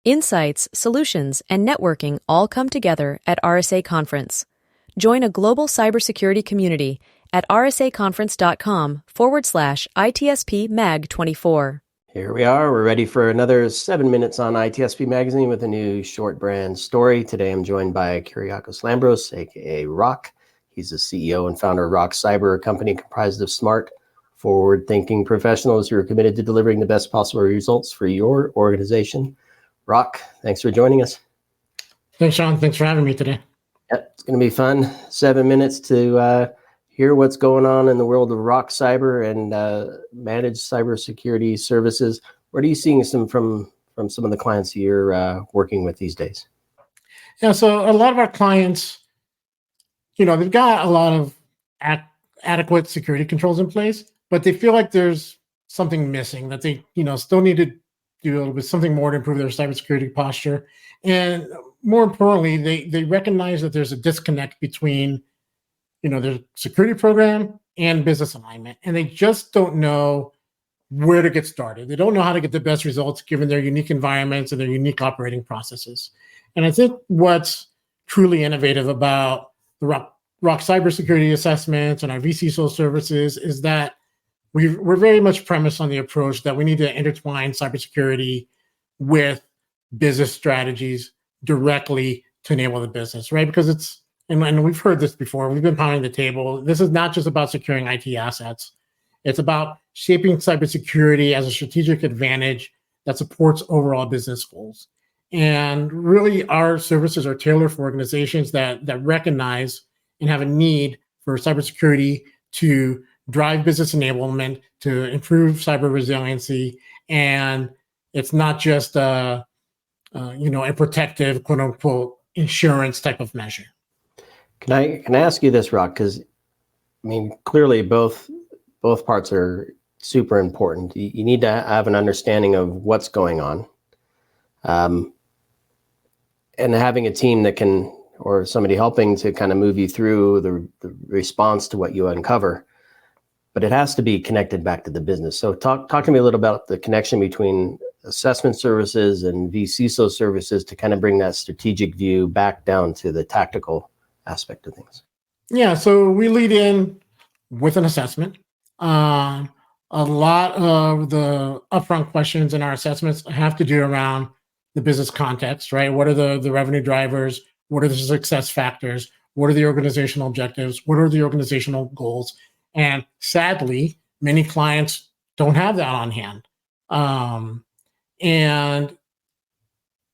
Insights, solutions, and networking all come together at RSA Conference. Join a global cybersecurity community at rsaconference.com/ITSPmag24. Here we are. We're ready for another 7 minutes on ITSP Magazine with a new short brand story. Today I'm joined by Kyriakos Lambros, aka Rock. He's the CEO and founder of RockCyber, a company comprised of smart, forward-thinking professionals who are committed to delivering the best possible results for your organization. Rock, thanks for joining us. Thanks, Sean. Thanks for having me today. Yep, it's going to be fun. 7 minutes to hear what's going on in the world of RockCyber and managed cybersecurity services. What are you seeing from some of the clients you're working with these days? Yeah, so a lot of our clients, they've got a lot of adequate security controls in place, but they feel like there's something missing, that they, still need to do a little bit something more to improve their cybersecurity posture. And more importantly, they recognize that there's a disconnect between, their security program and business alignment. And they just don't know where to get started. They don't know how to get the best results given their unique environments and their unique operating processes. And I think what's truly innovative about the Rock cybersecurity assessments and our vCISO services is that we're very much premised on the approach that we need to intertwine cybersecurity with business strategies directly to enable the business, right? Because and we've heard this before, we've been pounding the table. This is not just about securing IT assets. It's about shaping cybersecurity as a strategic advantage that supports overall business goals. And really, our services are tailored for organizations that recognize and have a need for cybersecurity to drive business enablement, to improve cyber resiliency. And it's not just a protective, quote unquote, insurance type of measure. Can I ask you this, Rock? Because clearly both parts are super important. You need to have an understanding of what's going on, and having a team that can, or somebody helping to kind of move you through the response to what you uncover. But it has to be connected back to the business. So talk to me a little about the connection between assessment services and vCISO services to kind of bring that strategic view back down to the tactical aspect of things. Yeah, so we lead in with an assessment. A lot of the upfront questions in our assessments have to do around the business context, right? What are the revenue drivers? What are the success factors? What are the organizational objectives? What are the organizational goals? And sadly, many clients don't have that on hand. And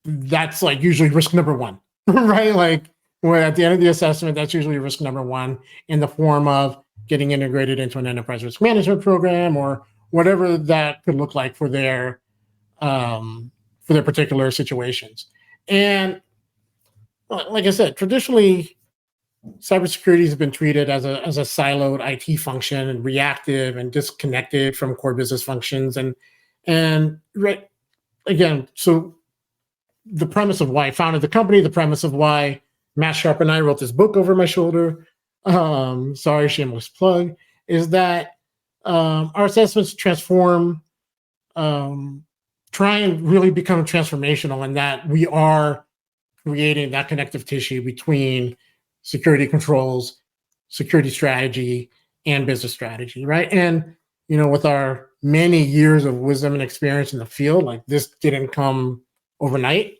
that's like usually risk number one, right? Like at the end of the assessment, that's usually risk number one in the form of getting integrated into an enterprise risk management program or whatever that could look like for their particular situations. And like I said, traditionally, cybersecurity has been treated as a siloed IT function and reactive and disconnected from core business functions. And right, again, so the premise of why I founded the company, the premise of why Matt Sharp and I wrote this book over my shoulder, sorry, shameless plug, is that our assessments transform, try and really become transformational in that we are creating that connective tissue between security controls, security strategy, and business strategy, right? And, with our many years of wisdom and experience in the field, like this didn't come overnight,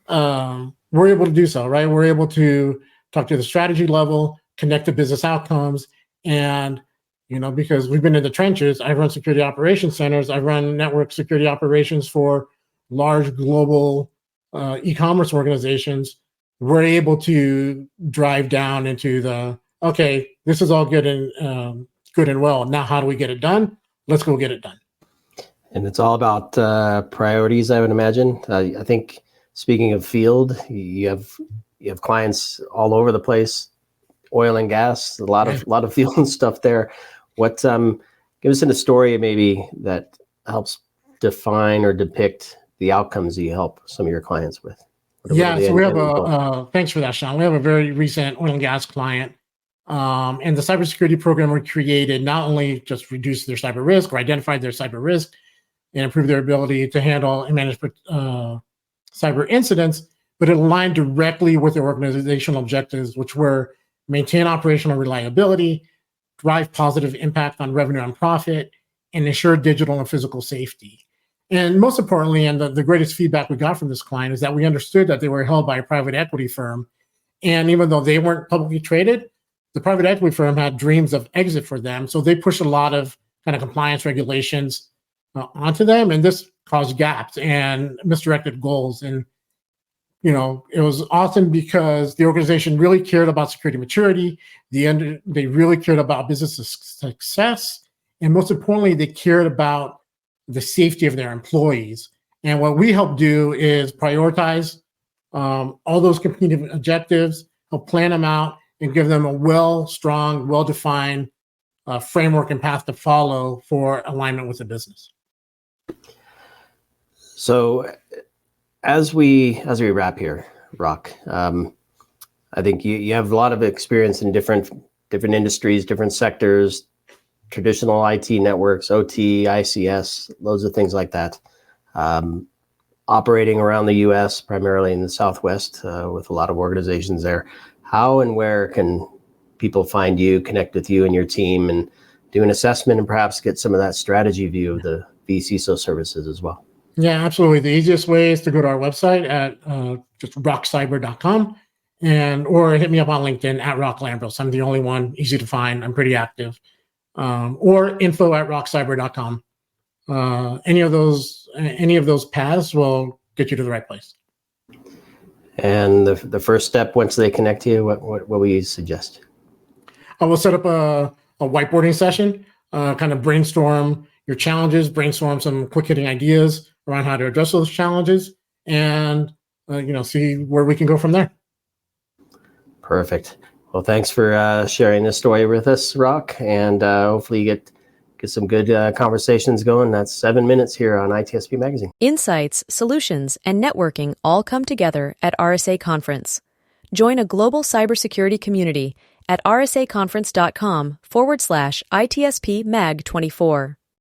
we're able to do so, right? We're able to talk to the strategy level, connect to business outcomes, and, because we've been in the trenches, I've run security operations centers, I've run network security operations for large global e-commerce organizations. We're able to drive down into okay, this is all good and well. Now, how do we get it done? Let's go get it done. And it's all about priorities, I would imagine. I think speaking of field, you have clients all over the place, oil and gas, a lot of field and stuff there. What give us a story maybe that helps define or depict the outcomes you help some of your clients with. Yeah, so we have thanks for that, Sean. We have a very recent oil and gas client, and the cybersecurity program we created not only just reduced their cyber risk or identified their cyber risk and improved their ability to handle and manage cyber incidents, but it aligned directly with their organizational objectives, which were maintain operational reliability, drive positive impact on revenue and profit, and ensure digital and physical safety. And most importantly, and the greatest feedback we got from this client is that we understood that they were held by a private equity firm. And even though they weren't publicly traded, the private equity firm had dreams of exit for them. So they pushed a lot of kind of compliance regulations onto them. And this caused gaps and misdirected goals. And, it was awesome because the organization really cared about security maturity. They really cared about business success. And most importantly, they cared about the safety of their employees. And what we help do is prioritize all those competing objectives, help plan them out, and give them a strong, well-defined framework and path to follow for alignment with the business. So as we wrap here, Rock, I think you have a lot of experience in different industries, different sectors, traditional IT networks, OT, ICS, loads of things like that. Operating around the U.S., primarily in the Southwest, with a lot of organizations there. How and where can people find you, connect with you and your team, and do an assessment and perhaps get some of that strategy view of the vCISO services as well? Yeah, absolutely. The easiest way is to go to our website at just RockCyber.com or hit me up on LinkedIn at Rock Lambros. I'm the only one, easy to find. I'm pretty active. Or info at RockCyber.com. Any of those paths will get you to the right place. And the first step, once they connect to you, what will you suggest? I will set up a whiteboarding session, kind of brainstorm your challenges, brainstorm some quick hitting ideas around how to address those challenges, and see where we can go from there. Perfect. Well, thanks for sharing this story with us, Rock, and hopefully you get some good conversations going. That's 7 minutes here on ITSP Magazine. Insights, solutions, and networking all come together at RSA Conference. Join a global cybersecurity community at rsaconference.com/ITSPmag24.